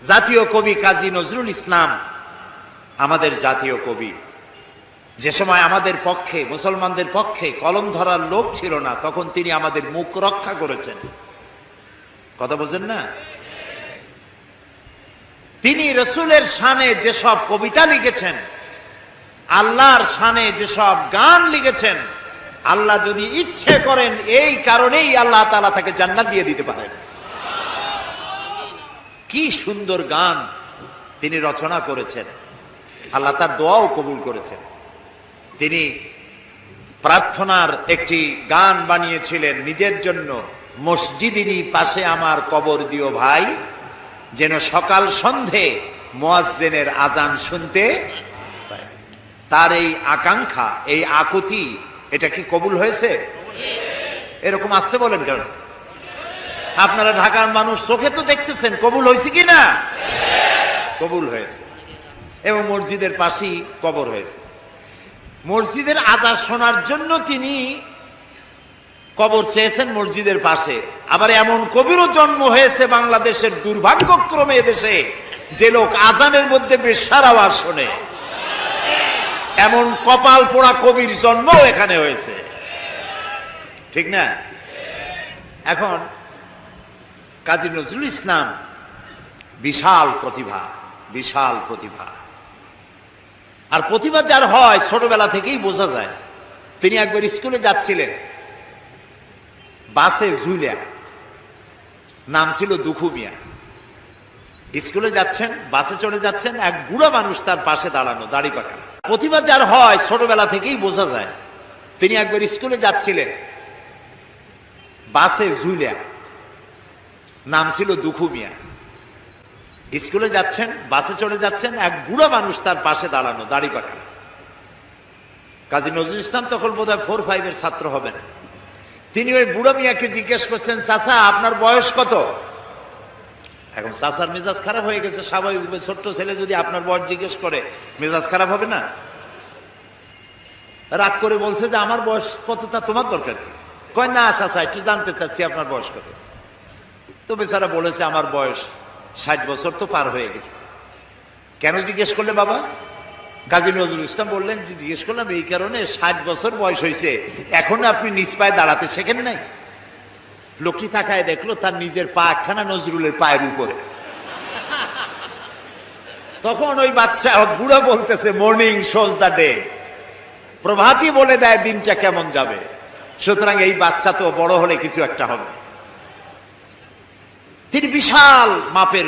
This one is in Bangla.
জাতীয় কবি কাজী নজরুল ইসলাম আমাদের জাতীয় কবি। যে সময় আমাদের পক্ষে, মুসলমানদের পক্ষে কলম ধরার লোক ছিল না, তখন তিনি আমাদের মুখ রক্ষা করেছেন। কথা বোঝেন না? তিনি রসুলের শানে যেসব কবিতা লিখেছেন, আল্লাহর শানে যেসব গান লিখেছেন, আল্লাহ যদি ইচ্ছে করেন এই কারণেই আল্লাহ তাআলা তাকে জান্নাত দিয়ে দিতে পারেন। কি সুন্দর গান তিনি রচনা করেছেন, আল্লাহ তার দোয়াও কবুল করেছেন। তিনি প্রার্থনার একটি গান বানিয়েছিলেন নিজের জন্য, মসজিদেরই পাশে আমার কবর দিও ভাই, যেন সকাল সন্ধে মুয়াজ্জিনের আজান শুনতে পাই। তার এই আকাঙ্ক্ষা, এই আকুতি, এটা কি কবুল হয়েছে? এরকম আসতে বলেন কেন? আপনারা ঢাকার মানুষ, চোখে তো দেখতেছেন, কবুল হয়েছে কি না? কবুল হয়েছে। এবং মসজিদের পাশেই কবর হয়েছে। মসজিদের আজান শোনার জন্য তিনি কবর চেয়েছেন মসজিদের পাশে। আবার এমন কবিরও জন্ম হয়েছে বাংলাদেশের, দুর্ভাগ্যক্রমে এদেশে, যে লোক আজানের মধ্যে বেশ্যার আওয়াজ শোনে। এমন কপাল পোড়া কবির জন্মও এখানে হয়েছে, ঠিক না? এখন কাজী নজরুল ইসলাম বিশাল প্রতিভা, বিশাল প্রতিভা। আর প্রতিভা যার হয় ছোটবেলা থেকেই বোঝা যায়। তিনি একবার স্কুলে যাচ্ছিলেন, বাসে ঝুলিয়া, নাম ছিল দুখু মিয়া। স্কুলে যাচ্ছেন, বাসে চড়ে যাচ্ছেন, এক বুড়া মানুষ তার পাশে দাঁড়ানো, দাড়ি পাকা। প্রতিভা যার হয় ছোটবেলা থেকেই বোঝা যায়। তিনি একবার স্কুলে যাচ্ছিলেন, বাসে ঝুলিয়া, নাম ছিল দুখু মিয়া। স্কুলে যাচ্ছেন, বাসে চড়ে যাচ্ছেন, এক বুড়া মানুষ তার পাশে দাঁড়ানো, দাড়ি পাকা। কাজী নজরুল ইসলাম তখন বোধহয় 4-5 ছাত্র হবেন। তিনি ওই বুড়া মিয়াকে জিজ্ঞেস করছেন, চাচা আপনার বয়স কত? এখন চাচার মেজাজ খারাপ হয়ে গেছে, স্বাভাবিকভাবে ছোট্ট ছেলে যদি আপনার বয়স জিজ্ঞেস করে মেজাজ খারাপ হবে না? রাগ করে বলছে যে আমার বয়স কত, তা তোমার দরকার কি? কয় না চাচা, একটু জানতে চাচ্ছি আপনার বয়স কত। তো বেচারা বলেছে আমার বয়স 60 বছর তো পার হয়ে গেছে। কেন জিজ্ঞেস করলে বাবা? কাজী নজরুল ইসলাম বললেন যে জিজ্ঞেস করলাম এই কারণে, 60 বছর বয়স হয়েছে, এখন আপনি নিজ পায়ে দাঁড়াতে শেখেন নাই। লোকটি তাকায় দেখলো তার নিজের পা একখানা নজরুলের পায়ের উপরে। তখন ওই বাচ্চা বুড়া বলতেছে, মর্নিং শোজ দ্য ডে, প্রভাতই বলে দেয় দিনটা কেমন যাবে। সুতরাং এই বাচ্চা তো বড় হলে কিছু একটা হবে। তিনি বিশাল মাপের